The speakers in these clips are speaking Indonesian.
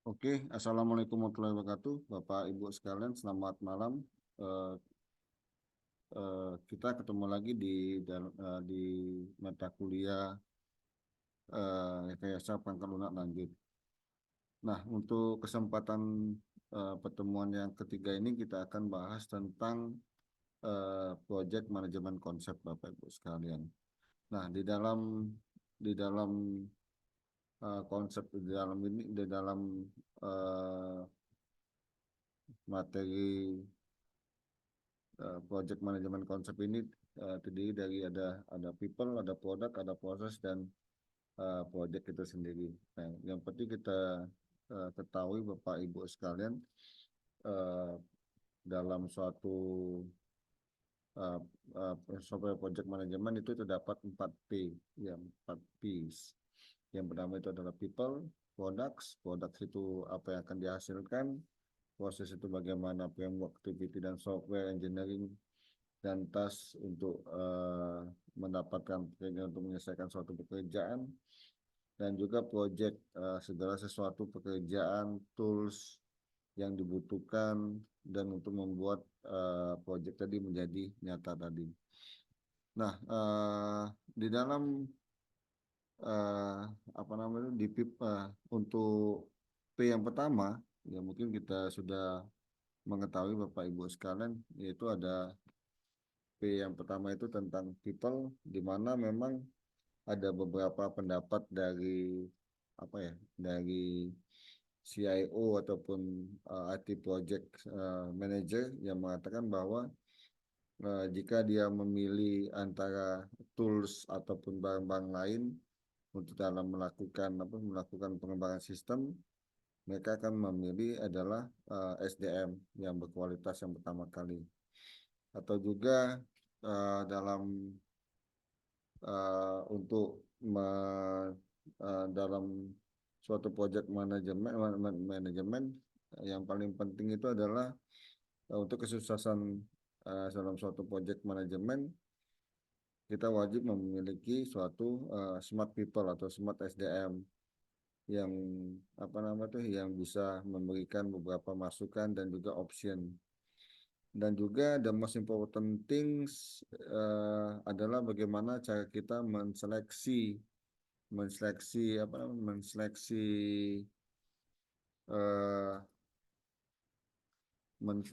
Oke, Assalamualaikum warahmatullahi wabarakatuh, Bapak Ibu sekalian, selamat malam. Eh, kita ketemu lagi di mata kuliah Rekayasa Perangkat Lunak Lanjut. Nah, untuk kesempatan pertemuan yang ketiga ini kita akan bahas tentang proyek manajemen konsep, Bapak Ibu sekalian. Nah, di dalam konsep di dalam eh, materi project manajemen konsep ini terdiri dari ada people, ada produk, ada proses dan project itu sendiri. Nah, yang penting kita ketahui Bapak Ibu sekalian uh, dalam suatu uh, software project manajemen itu terdapat 4P, ya 4 Ps. Yang pertama itu adalah people, products itu apa yang akan dihasilkan, proses itu bagaimana framework activity dan software engineering dan task untuk mendapatkan pekerjaan untuk menyelesaikan suatu pekerjaan dan juga project segala sesuatu pekerjaan tools yang dibutuhkan dan untuk membuat project tadi menjadi nyata tadi. Nah, di dalam eh, apa namanya untuk P yang pertama ya mungkin kita sudah mengetahui Bapak Ibu sekalian yaitu ada P yang pertama itu tentang people, di mana memang ada beberapa pendapat dari apa ya, dari CIO ataupun IT project manager yang mengatakan bahwa jika dia memilih antara tools ataupun barang-barang lain untuk dalam melakukan pengembangan sistem, mereka akan memilih adalah SDM yang berkualitas yang pertama kali. Atau juga dalam untuk dalam suatu project manajemen yang paling penting itu adalah untuk kesuksesan dalam suatu project manajemen kita wajib memiliki suatu smart people atau smart SDM yang apa namanya tuh yang bisa memberikan beberapa masukan dan juga option. Dan juga the most important things adalah bagaimana cara kita menseleksi apa namanya menseleksi eh,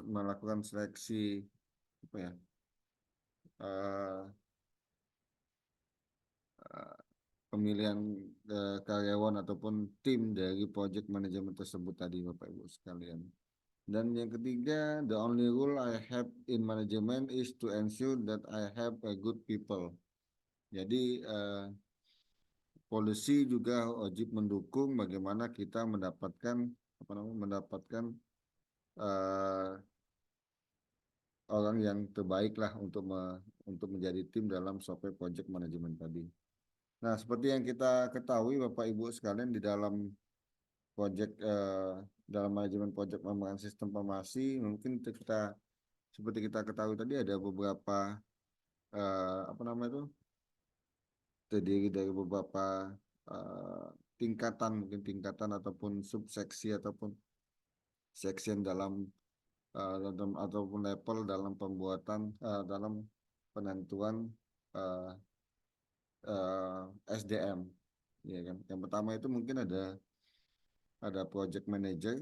melakukan seleksi apa ya eh, eh, pemilihan karyawan ataupun tim dari project manajemen tersebut tadi Bapak Ibu sekalian. Dan yang ketiga, the only rule I have in management is to ensure that I have a good people. Jadi polisi juga wajib mendukung bagaimana kita mendapatkan apa namanya mendapatkan uh, orang yang terbaik lah untuk menjadi tim dalam software project management tadi. Nah, seperti yang kita ketahui Bapak Ibu sekalian di dalam project dalam manajemen project pengembangan sistem informasi mungkin seperti kita ketahui tadi ada beberapa apa namanya itu terdiri dari beberapa eh, mungkin tingkatan ataupun subseksi ataupun section ataupun level dalam dalam penentuan eh, SDM, ya kan. Yang pertama itu mungkin ada project manager,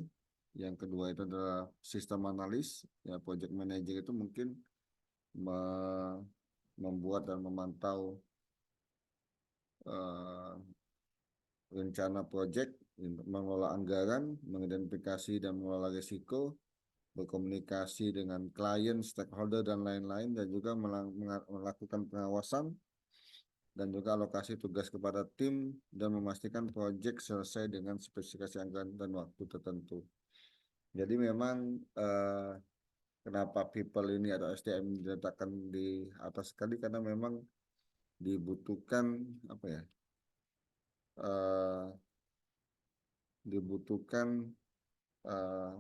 yang kedua itu adalah sistem analis. Ya, project manager itu mungkin me- membuat dan memantau eh, rencana project, mengelola anggaran, mengidentifikasi dan mengelola risiko, berkomunikasi dengan klien, stakeholder, dan lain-lain, dan juga melakukan pengawasan, dan juga alokasi tugas kepada tim, dan memastikan project selesai dengan spesifikasi anggaran dan waktu tertentu. Jadi memang kenapa people ini atau SDM diletakkan di atas sekali, karena memang dibutuhkan apa ya, eh, dibutuhkan eh,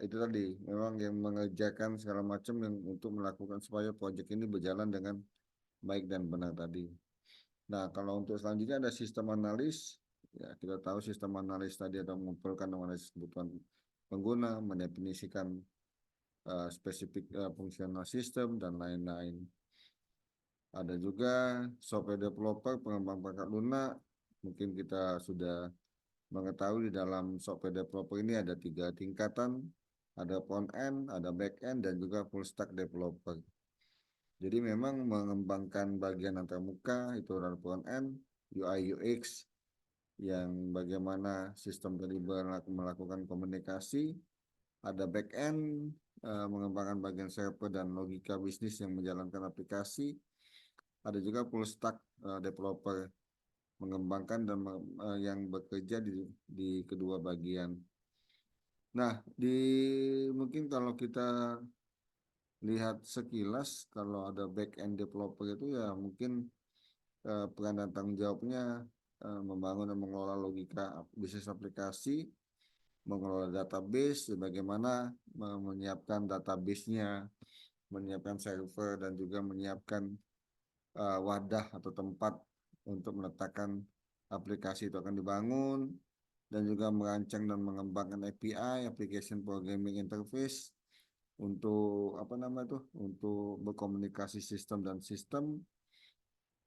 itu tadi memang yang mengerjakan segala macam yang untuk melakukan supaya proyek ini berjalan dengan baik dan benar tadi. Nah, kalau untuk selanjutnya ada sistem analis. Ya, kita tahu sistem analis tadi ada mengumpulkan analisis kebutuhan pengguna, mendefinisikan spesifik fungsional sistem dan lain-lain. Ada juga software developer, pengembang perangkat lunak. Mungkin kita sudah mengetahui di dalam software developer ini ada 3 tingkatan, ada front end, ada back end, dan juga full stack developer. Jadi memang mengembangkan bagian antarmuka itu adalah front end, UI UX, yang bagaimana sistem tadi melakukan komunikasi, ada back end, mengembangkan bagian server dan logika bisnis yang menjalankan aplikasi, ada juga full stack developer mengembangkan dan yang bekerja di kedua bagian. Nah, mungkin kalau kita lihat sekilas, kalau ada back end developer itu ya mungkin peran dan tanggung jawabnya membangun dan mengelola logika bisnis aplikasi, mengelola database, bagaimana menyiapkan database-nya, menyiapkan server, dan juga menyiapkan wadah atau tempat untuk meletakkan aplikasi itu akan dibangun, dan juga merancang dan mengembangkan API (Application Programming Interface) untuk apa nama itu, untuk berkomunikasi sistem dan sistem.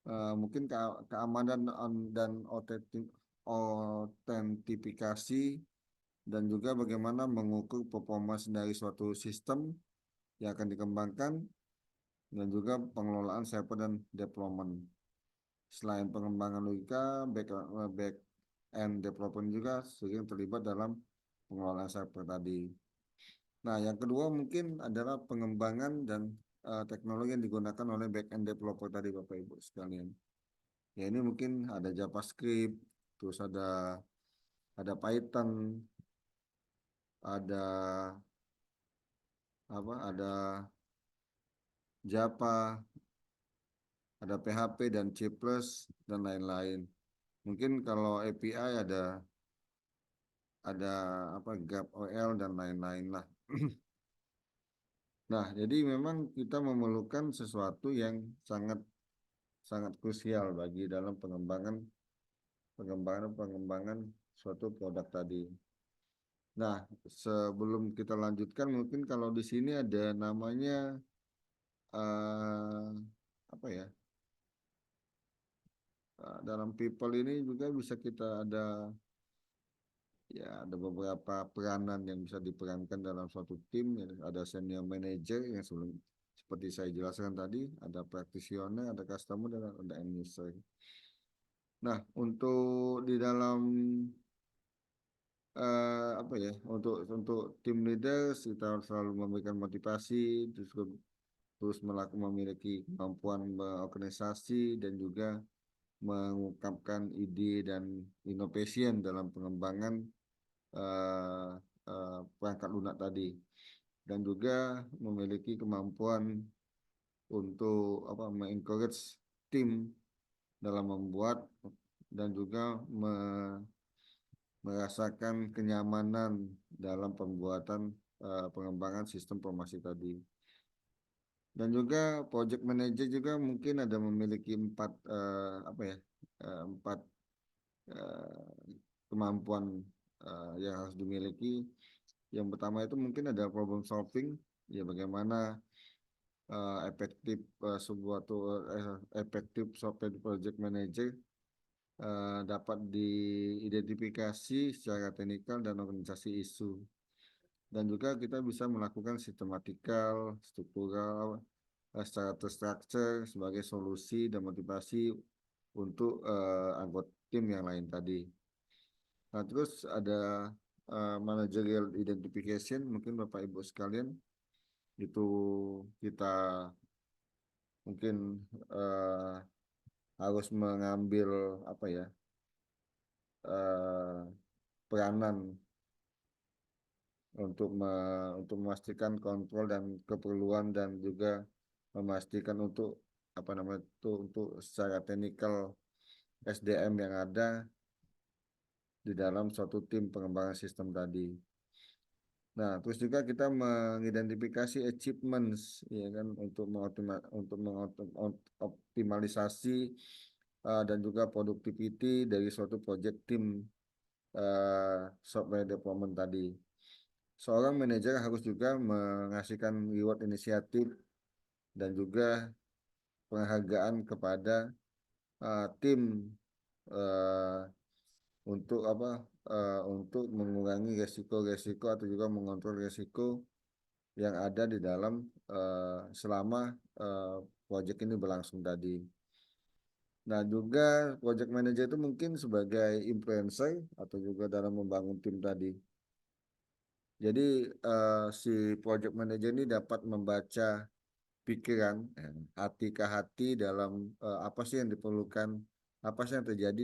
Mungkin keamanan dan autentifikasi, dan juga bagaimana mengukur performance dari suatu sistem yang akan dikembangkan, dan juga pengelolaan server dan deployment. Selain pengembangan logika, back end development juga sering terlibat dalam pengelolaan server tadi. Nah, yang kedua mungkin adalah pengembangan dan teknologi yang digunakan oleh back end developer tadi, Bapak Ibu sekalian. Ya, ini mungkin ada JavaScript, terus ada Python, ada ada Java, ada PHP dan C++ dan lain-lain. Mungkin kalau API ada GraphOL dan lain-lain lah. Nah, jadi memang kita memerlukan sesuatu yang sangat sangat krusial bagi dalam pengembangan suatu produk tadi. Nah, sebelum kita lanjutkan, mungkin kalau di sini ada namanya apa ya? Dalam people ini juga bisa kita ada beberapa peranan yang bisa diperankan dalam suatu tim. Ada senior manager yang seperti saya jelaskan tadi, ada practitioner, ada customer, dan ada end user. Nah, untuk di dalam untuk tim leader kita selalu memberikan motivasi, terus memiliki kemampuan berorganisasi, dan juga mengungkapkan ide dan innovation dalam pengembangan perangkat lunak tadi, dan juga memiliki kemampuan untuk mengencourage tim dalam membuat dan juga merasakan kenyamanan dalam pembuatan pengembangan sistem informasi tadi. Dan juga project manager juga mungkin ada memiliki empat kemampuan yang harus dimiliki. Yang pertama itu mungkin ada problem solving, ya bagaimana efektif software project manager dapat diidentifikasi secara teknikal dan organisasi isu. Dan juga kita bisa melakukan sistematikal, struktural, secara terstruktur sebagai solusi dan motivasi untuk anggota tim yang lain tadi. Nah, terus ada managerial identification, mungkin Bapak Ibu sekalian, itu kita mungkin harus mengambil peranan untuk memastikan kontrol dan keperluan, dan juga memastikan untuk untuk secara teknikal SDM yang ada di dalam suatu tim pengembangan sistem tadi. Nah, terus juga kita mengidentifikasi achievements, ya kan, untuk mengoptimalisasi dan juga productivity dari suatu project tim software development tadi. Seorang manajer harus juga mengasihkan reward inisiatif dan juga penghargaan kepada tim uh, untuk untuk mengurangi resiko-resiko atau juga mengontrol resiko yang ada di dalam selama proyek ini berlangsung tadi. Nah, juga project manager itu mungkin sebagai influencer atau juga dalam membangun tim tadi. Jadi si project manager ini dapat membaca pikiran, hati ke hati dalam apa sih yang diperlukan, apa sih yang terjadi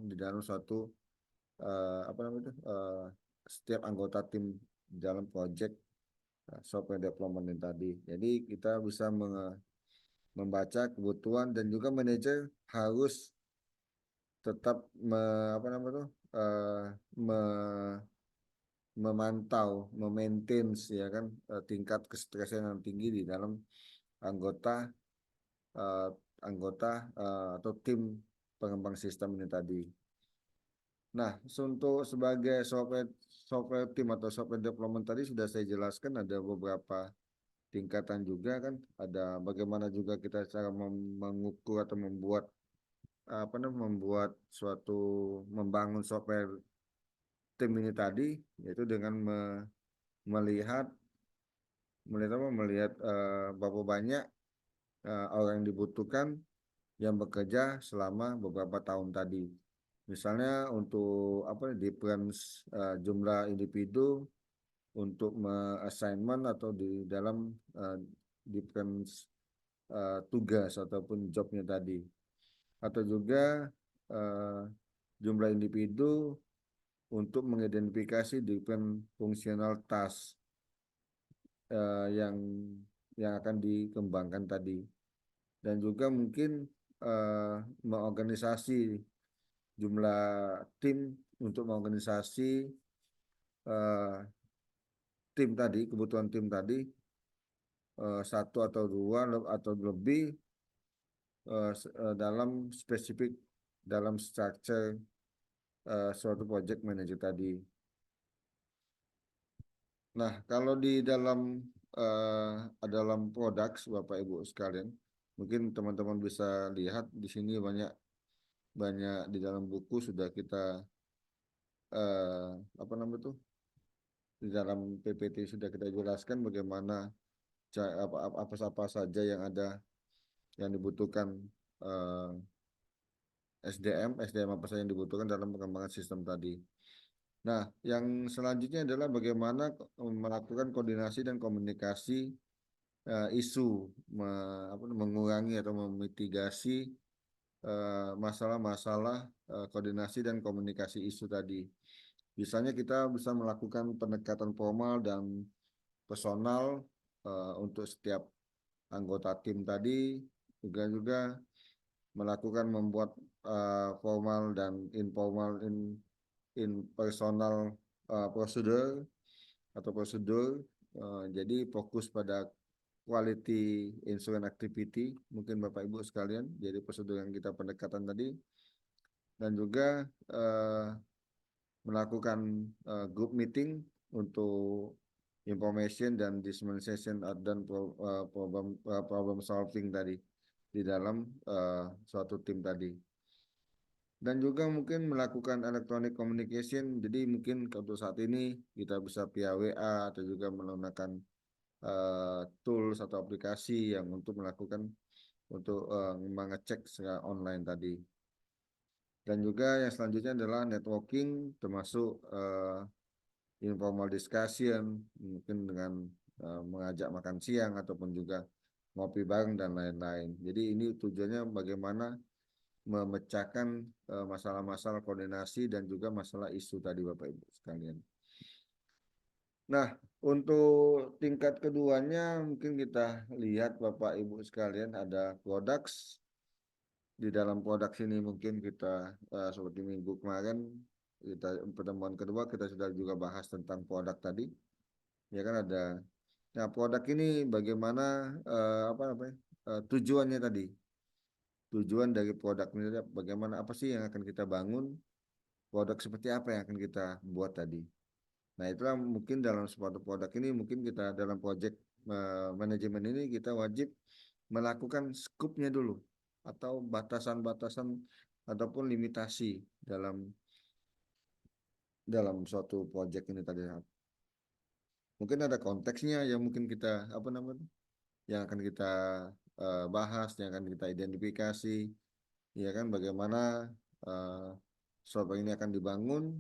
di dalam suatu apa namanya itu setiap anggota tim dalam project software development ini tadi. Jadi kita bisa membaca kebutuhan dan juga manajer harus tetap apa namanya itu me- memantau, memaintain ya kan tingkat kestresan yang tinggi di dalam anggota eh, atau tim pengembang sistem ini tadi. Nah, untuk sebagai software software tim atau software development tadi sudah saya jelaskan ada beberapa tingkatan juga kan. Ada bagaimana juga kita cara mengukur atau membuat membuat suatu membangun software tim ini tadi yaitu dengan melihat melihat berapa banyak orang yang dibutuhkan yang bekerja selama beberapa tahun tadi. Misalnya untuk difference jumlah individu untuk assignment atau di dalam difference tugas ataupun jobnya tadi. Atau juga uh, jumlah individu untuk mengidentifikasi different fungsional task yang akan dikembangkan tadi. Dan juga mungkin mengorganisasi jumlah tim untuk mengorganisasi uh, tim tadi, kebutuhan tim tadi satu atau dua atau lebih dalam spesifik dalam structure suatu project manager tadi. Nah, kalau di dalam produk Bapak Ibu sekalian, mungkin teman-teman bisa lihat di sini banyak banyak di dalam buku sudah kita apa namanya tuh di dalam PPT sudah kita jelaskan bagaimana apa saja yang ada yang dibutuhkan SDM apa saja yang dibutuhkan dalam pengembangan sistem tadi. Nah, yang selanjutnya adalah bagaimana melakukan koordinasi dan komunikasi isu, mengurangi atau memitigasi masalah-masalah koordinasi dan komunikasi isu tadi. Misalnya kita bisa melakukan pendekatan formal dan personal untuk setiap anggota tim tadi, juga membuat formal dan informal in personal prosedur atau prosedur. Jadi fokus pada quality insurance activity mungkin Bapak Ibu sekalian. Jadi prosedur yang kita pendekatan tadi dan juga melakukan group meeting untuk information dan dissemination dan problem solving tadi di dalam suatu tim tadi. Dan juga mungkin melakukan electronic communication. Jadi mungkin untuk saat ini kita bisa via WA atau juga menggunakan tools atau aplikasi yang untuk mengecek secara online tadi. Dan juga yang selanjutnya adalah networking termasuk informal discussion mungkin dengan mengajak makan siang ataupun juga ngopi bareng dan lain-lain. Jadi ini tujuannya bagaimana memecahkan masalah-masalah koordinasi dan juga masalah isu tadi Bapak Ibu sekalian. Nah, untuk tingkat keduanya mungkin kita lihat Bapak Ibu sekalian ada products. Di dalam produk ini mungkin kita seperti minggu kemarin pertemuan kedua kita sudah juga bahas tentang produk tadi. Ya kan ada. Nah, produk ini bagaimana tujuannya tadi? tujuan dari produk ini, bagaimana, apa sih yang akan kita bangun, produk seperti apa yang akan kita buat tadi. Nah, itulah mungkin dalam suatu produk ini, mungkin kita dalam project manajemen ini kita wajib melakukan skupnya dulu atau batasan-batasan ataupun limitasi dalam dalam suatu project ini tadi. Mungkin ada konteksnya yang mungkin kita apa namanya yang akan kita bahas, yang akan kita identifikasi, ya kan, bagaimana uh, software ini akan dibangun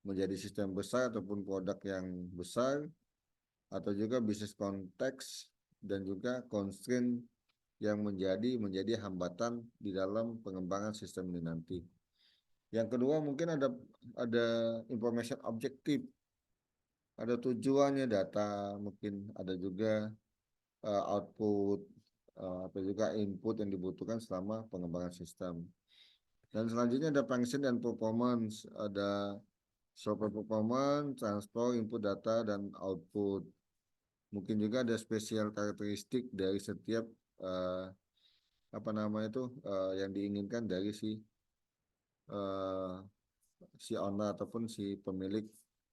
menjadi sistem besar ataupun produk yang besar, atau juga bisnis konteks dan juga constraint yang menjadi hambatan di dalam pengembangan sistem ini nanti. Yang kedua mungkin ada information objektif, ada tujuannya data, mungkin ada juga output atau juga input yang dibutuhkan selama pengembangan sistem. Dan selanjutnya ada function dan performance, ada software performance, transfer, input data, dan output. Mungkin juga ada spesial karakteristik dari setiap uh, apa namanya itu yang diinginkan dari uh, si owner ataupun si pemilik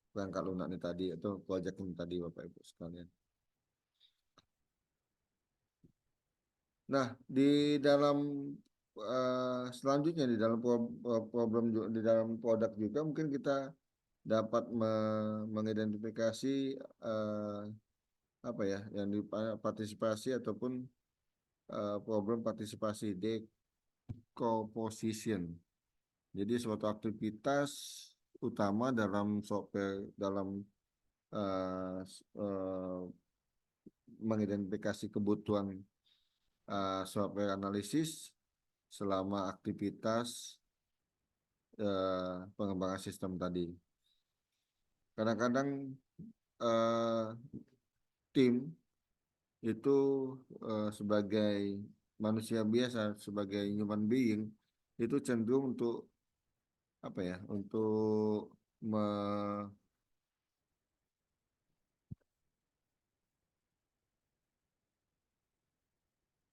perangkat lunak ini tadi atau project ini tadi, Bapak Ibu sekalian. Nah, di dalam selanjutnya di dalam problem di dalam produk juga mungkin kita dapat mengidentifikasi uh, apa ya yang di partisipasi ataupun problem partisipasi decomposition. Jadi suatu aktivitas utama dalam software dalam uh, uh, mengidentifikasi kebutuhan software analisis selama aktivitas pengembangan sistem tadi. Kadang-kadang uh, tim itu sebagai manusia biasa, sebagai human being, itu cenderung untuk apa ya, untuk me,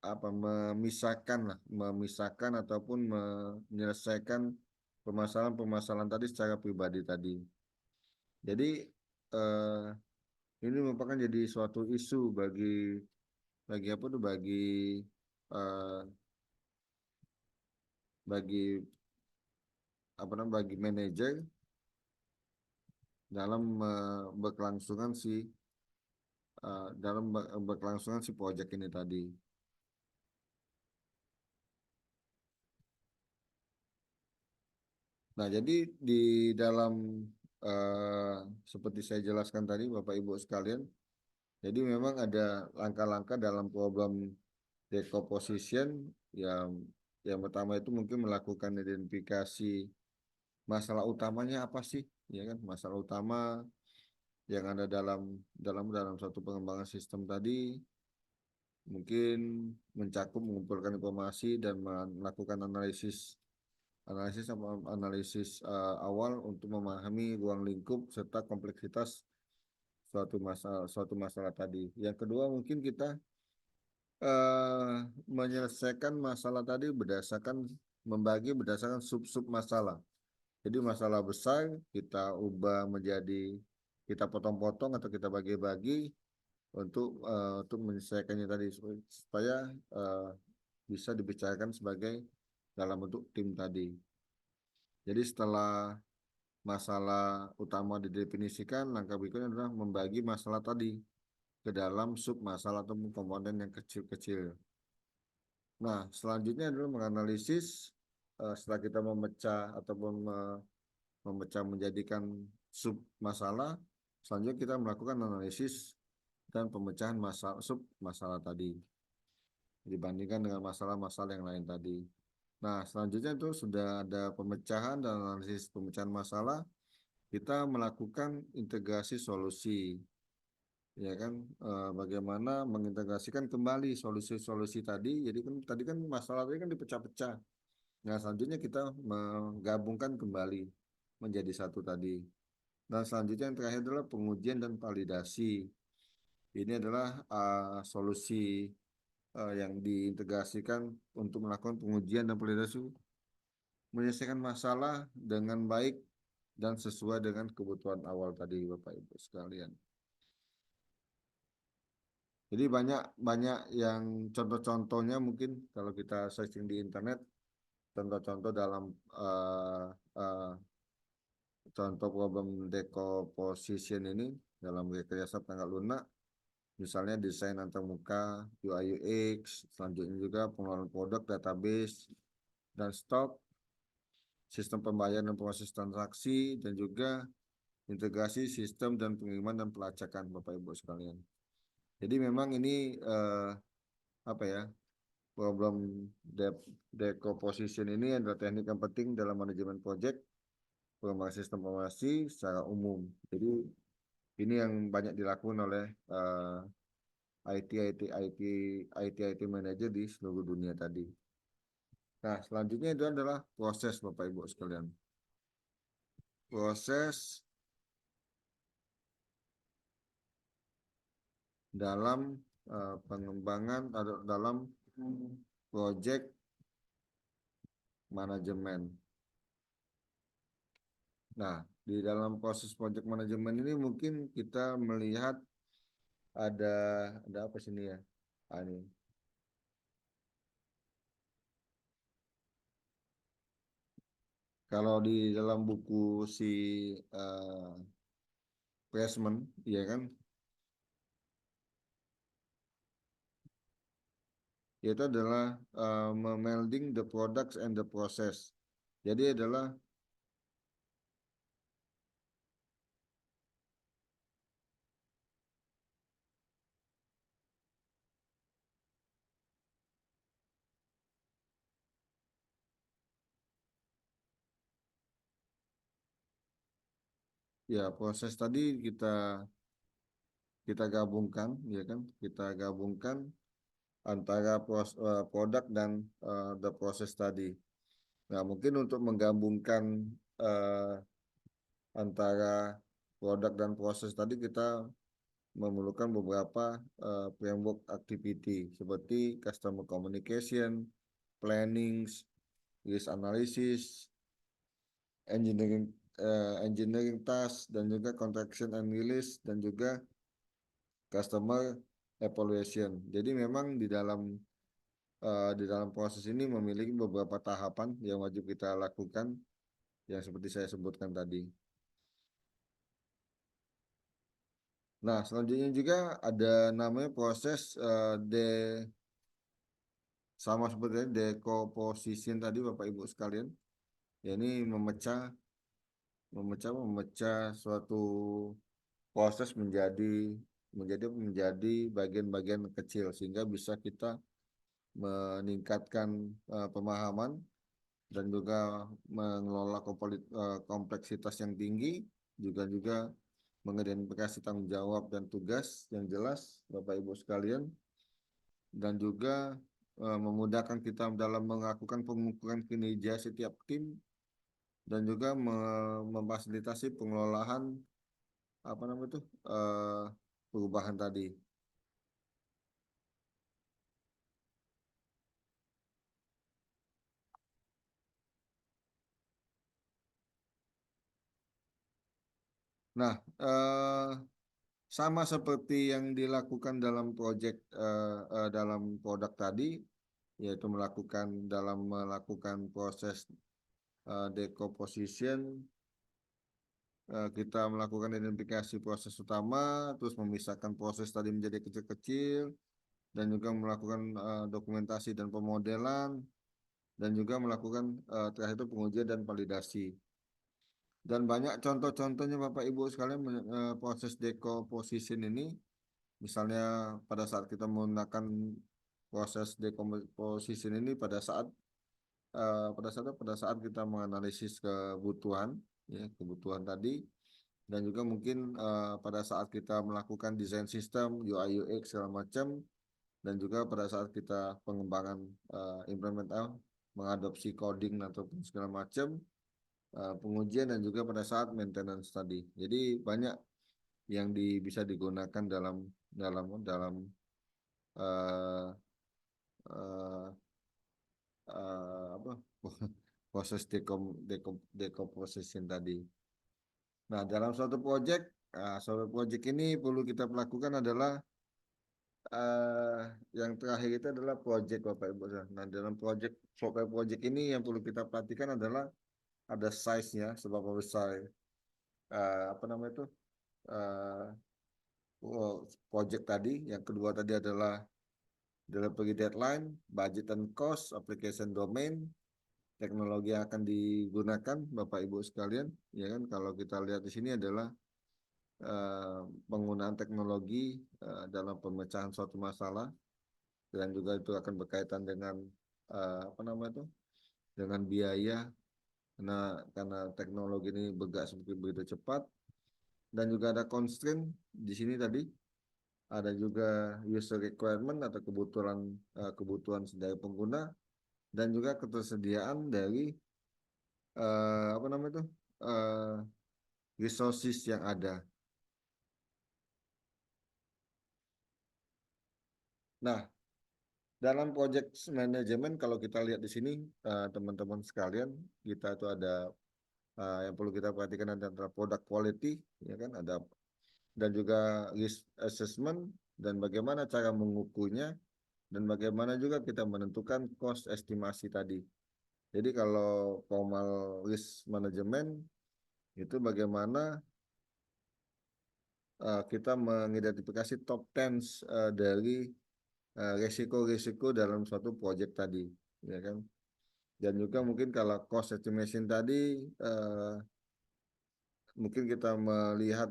apa memisahkan ataupun menyelesaikan permasalahan-permasalahan tadi secara pribadi tadi. Jadi eh, ini merupakan jadi suatu isu bagi apa tuh eh, bagi bagi manajer dalam berkelangsungan si proyek ini tadi. Nah, jadi di dalam eh, seperti saya jelaskan tadi, Bapak Ibu sekalian, jadi memang ada langkah-langkah dalam problem decomposition yang yang pertama itu mungkin melakukan identifikasi masalah utamanya apa sih, ya kan? Masalah utama yang ada dalam suatu pengembangan sistem tadi mungkin mencakup mengumpulkan informasi dan melakukan analisis awal untuk memahami ruang lingkup serta kompleksitas suatu masalah tadi. Yang kedua mungkin kita menyelesaikan masalah tadi membagi berdasarkan sub-sub masalah. Jadi masalah besar kita potong-potong atau kita bagi-bagi untuk menyelesaikannya tadi supaya bisa dibicarakan sebagai dalam bentuk tim tadi. Jadi setelah masalah utama didefinisikan, langkah berikutnya adalah membagi masalah tadi ke dalam sub masalah atau komponen yang kecil-kecil. Nah, selanjutnya adalah menganalisis setelah kita memecah ataupun memecah menjadikan sub masalah, selanjutnya kita melakukan analisis dan pemecahan sub masalah tadi dibandingkan dengan masalah-masalah yang lain tadi. Nah, selanjutnya itu sudah ada pemecahan dan analisis pemecahan masalah, kita melakukan integrasi solusi, ya kan, bagaimana mengintegrasikan kembali solusi-solusi tadi. Jadi kan tadi kan masalah tadi kan dipecah-pecah. Nah, selanjutnya kita menggabungkan kembali menjadi satu tadi. Dan selanjutnya yang terakhir adalah pengujian dan validasi. Ini adalah solusi yang diintegrasikan untuk melakukan pengujian dan validasi, menyelesaikan masalah dengan baik dan sesuai dengan kebutuhan awal tadi Bapak Ibu sekalian. Jadi banyak banyak yang contoh-contohnya mungkin kalau kita searching di internet, contoh-contoh dalam uh, uh, contoh problem decomposition ini dalam rekayasa tanggal lunak, misalnya desain antarmuka, UI UX, selanjutnya juga pengelolaan produk, database, dan stok, sistem pembayaran dan proses transaksi, dan juga integrasi sistem dan pengiriman dan pelacakan Bapak Ibu sekalian. Jadi memang ini apa ya, problem decomposition ini adalah teknik yang penting dalam manajemen project pengembangan sistem informasi secara umum. Jadi ini yang banyak dilakukan oleh IT manager di seluruh dunia tadi. Nah, selanjutnya itu adalah proses Bapak Ibu sekalian. Proses dalam pengembangan atau dalam project manajemen. Nah, di dalam proses project manajemen ini mungkin kita melihat ada apa sini ya? Ini. Kalau di dalam buku si Pressman, ya kan, yaitu adalah melding the products and the process. Jadi adalah ya proses tadi kita gabungkan, ya kan, kita gabungkan antara produk dan the process tadi. Nah, mungkin untuk menggabungkan uh, antara produk dan proses tadi kita memerlukan beberapa framework activity seperti customer communication, planning, risk analysis, engineering task, dan juga contraction and release, dan juga customer evaluation. Jadi memang di dalam proses ini memiliki beberapa tahapan yang wajib kita lakukan yang seperti saya sebutkan tadi. Nah, selanjutnya juga ada namanya proses sama seperti decomposition tadi Bapak Ibu sekalian. Ya, ini memecah suatu proses menjadi bagian-bagian kecil sehingga bisa kita meningkatkan pemahaman dan juga mengelola kompleksitas yang tinggi, juga mengidentifikasi tanggung jawab dan tugas yang jelas Bapak Ibu sekalian, dan juga memudahkan kita dalam melakukan pengukuran kinerja setiap tim, dan juga memfasilitasi pengelolaan apa namanya itu perubahan tadi. Nah, sama seperti yang dilakukan dalam dalam produk tadi, yaitu melakukan proses decomposition, kita melakukan identifikasi proses utama, terus memisahkan proses tadi menjadi kecil-kecil, dan juga melakukan dokumentasi dan pemodelan, dan juga melakukan terakhir itu pengujian dan validasi. Dan banyak contoh-contohnya Bapak Ibu sekalian proses decomposition ini, misalnya pada saat kita menggunakan proses decomposition ini pada saat kita menganalisis kebutuhan, ya, kebutuhan tadi, dan juga mungkin pada saat kita melakukan desain sistem UI UX segala macam, dan juga pada saat kita pengembangan mengadopsi coding ataupun segala macam, pengujian, dan juga pada saat maintenance tadi. Jadi banyak yang bisa digunakan dalam eh, apa proses decomposition tadi. Nah, dalam suatu project ini perlu kita lakukan adalah eh, yang terakhir itu adalah project Bapak Ibu. Nah, dalam software project ini yang perlu kita perhatikan adalah ada size-nya, seberapa besar apa namanya itu eh, project tadi. Yang kedua tadi adalah delivery deadline, budget and cost, application domain, teknologi yang akan digunakan Bapak Ibu sekalian, ya kan? Kalau kita lihat di sini adalah eh, penggunaan teknologi dalam pemecahan suatu masalah dan juga itu akan berkaitan dengan apa namanya itu dengan biaya karena teknologi ini bergerak seperti begitu cepat dan juga ada constraint di sini tadi ada juga user requirement atau kebutuhan dari pengguna dan juga ketersediaan dari apa namanya itu eh, resources yang ada. Nah, dalam project manajemen kalau kita lihat di sini teman-teman sekalian, kita itu ada yang perlu kita perhatikan adalah product quality, ya kan? Ada dan juga risk assessment dan bagaimana cara mengukurnya dan bagaimana juga kita menentukan cost estimasi tadi. Jadi kalau formal risk management itu bagaimana kita mengidentifikasi top 10 dari resiko-resiko dalam suatu project tadi, ya kan? Dan juga mungkin kalau cost estimation tadi mungkin kita melihat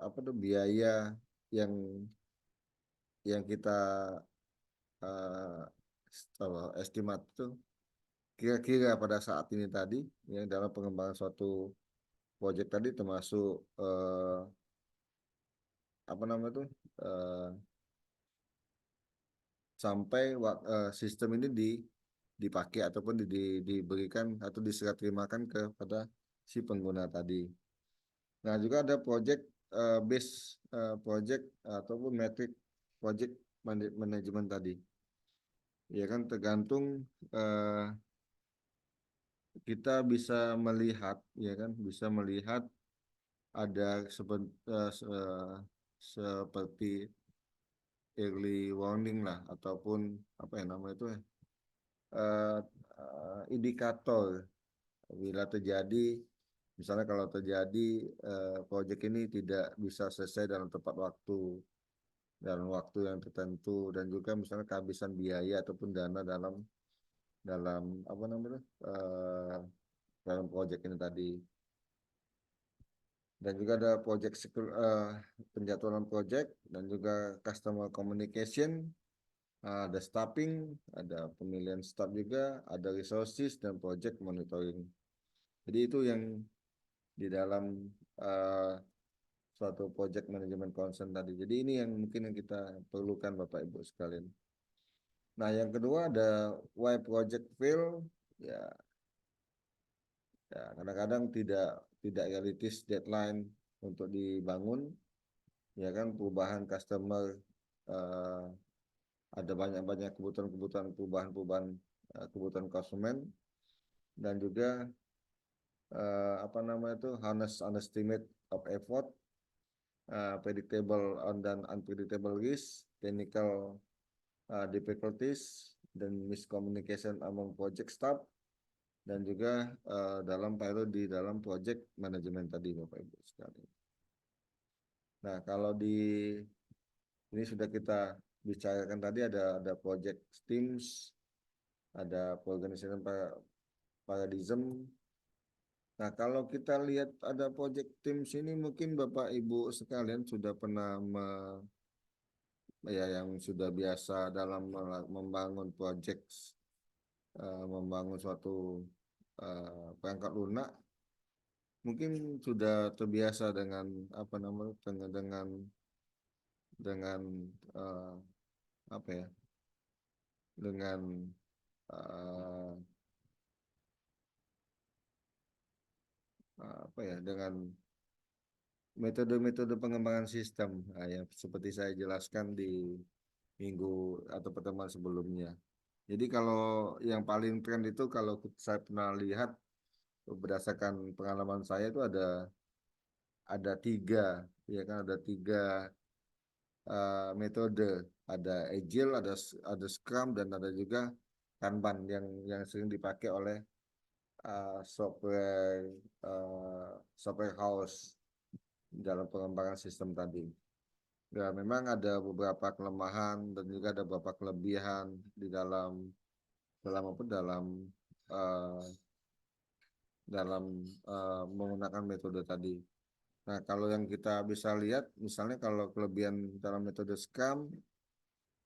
apa tuh biaya yang kita uh, estimate itu kira-kira pada saat ini tadi yang dalam pengembangan suatu project tadi termasuk apa namanya tuh sampai sistem ini dipakai ataupun diberikan atau diserah terimakan kepada si pengguna tadi. Nah, juga ada project base project ataupun metric project manajemen tadi. Ya kan tergantung eh, kita bisa melihat ya kan bisa melihat ada seperti early warning lah ataupun apa ya namanya itu ya eh, indikator bila terjadi misalnya kalau terjadi proyek ini tidak bisa selesai dalam tepat waktu dalam waktu yang tertentu dan juga misalnya kehabisan biaya ataupun dana dalam dalam apa namanya dalam proyek ini tadi dan juga ada penjadwalan project dan juga customer communication, ada staffing, ada pemilihan staff juga, ada resources dan project monitoring. Jadi itu yang di dalam uh, suatu project management concern tadi. Jadi ini yang mungkin yang kita perlukan Bapak Ibu sekalian. Nah, yang kedua ada why project fail. Ya, ya kadang-kadang tidak realistis deadline untuk dibangun. Ya kan perubahan customer uh, ada banyak-banyak kebutuhan-kebutuhan perubahan-perubahan kebutuhan konsumen dan juga apa namanya itu honest estimate of effort, predictable dan unpredictable risk, technical difficulties dan miscommunication among project staff dan juga dalam di dalam project manajemen tadi Bapak Ibu sekalian. Nah, kalau di ini sudah kita bicarakan tadi ada project teams, ada organization paradigm. Nah, kalau kita lihat ada project teams ini mungkin Bapak Ibu sekalian sudah pernah ya yang sudah biasa dalam membangun project membangun suatu perangkat lunak mungkin sudah terbiasa dengan apa namanya dengan uh, apa ya dengan uh, apa ya dengan metode-metode pengembangan sistem yang seperti saya jelaskan minggu atau pertemuan sebelumnya. Jadi kalau yang paling tren itu kalau saya pernah lihat berdasarkan pengalaman saya itu ada tiga, ya kan ada tiga metode, ada Agile, ada Scrum dan ada juga Kanban yang sering dipakai oleh uh, software software house dalam pengembangan sistem tadi. Ya, memang ada beberapa kelemahan dan juga ada beberapa kelebihan di dalam apa uh, dalam menggunakan metode tadi. Nah, kalau yang kita bisa lihat, misalnya kalau kelebihan dalam metode Scrum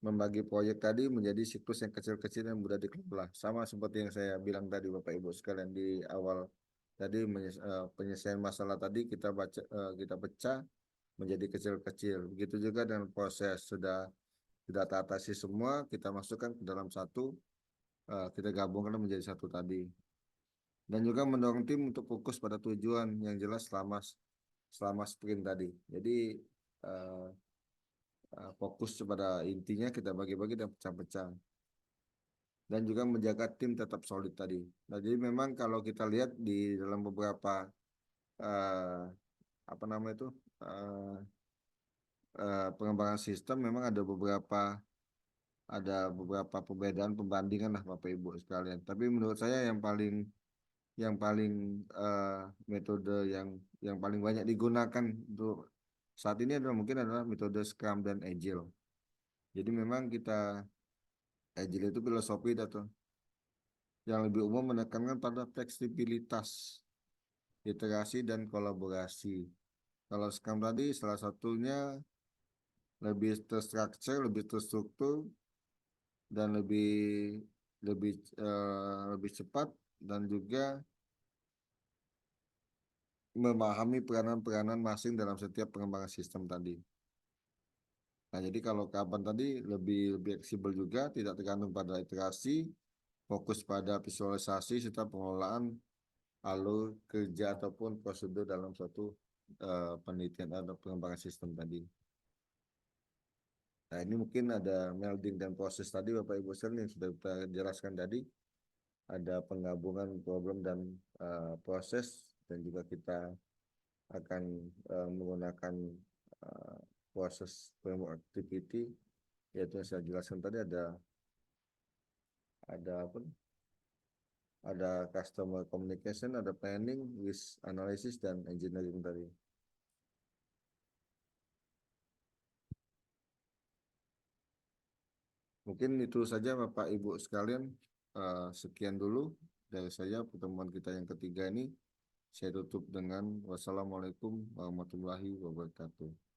membagi proyek tadi menjadi siklus yang kecil-kecil yang mudah dikelola. Sama seperti yang saya bilang tadi Bapak Ibu sekalian di awal tadi penyelesaian masalah tadi kita pecah menjadi kecil-kecil. Begitu juga dengan proses sudah teratasi semua, kita masukkan ke dalam satu, kita gabungkan menjadi satu tadi. Dan juga mendorong tim untuk fokus pada tujuan yang jelas selama sprint tadi. Jadi uh, fokus pada intinya kita bagi-bagi dan pecah-pecah. Dan juga menjaga tim tetap solid tadi. Nah, jadi memang kalau kita lihat di dalam beberapa uh, apa namanya itu pengembangan sistem memang ada beberapa perbedaan pembandingan lah Bapak Ibu sekalian. Tapi menurut saya yang paling metode yang paling banyak digunakan untuk saat ini mungkin adalah metode Scrum dan Agile. Jadi memang Agile itu filosofi atau yang lebih umum menekankan pada fleksibilitas, iterasi dan kolaborasi. Kalau Scrum tadi salah satunya lebih terstruktur, lebih terstruktur dan lebih cepat dan juga memahami peranan-peranan masing dalam setiap pengembangan sistem tadi. Nah, jadi kalau kapan tadi lebih fleksibel juga, tidak tergantung pada iterasi, fokus pada visualisasi serta pengelolaan alur kerja ataupun prosedur dalam suatu penelitian atau pengembangan sistem tadi. Nah, ini mungkin ada melding dan proses tadi Bapak Ibu sekalian yang sudah kita jelaskan tadi. Ada penggabungan problem dan proses dan juga kita akan menggunakan uh, proses framework activity yaitu yang saya jelaskan tadi ada apa? Ada customer communication, ada planning, risk analysis dan engineering tadi. Mungkin itu saja Bapak Ibu sekalian. Sekian dulu dari saya pertemuan kita yang ketiga ini. Saya tutup dengan wassalamualaikum warahmatullahi wabarakatuh.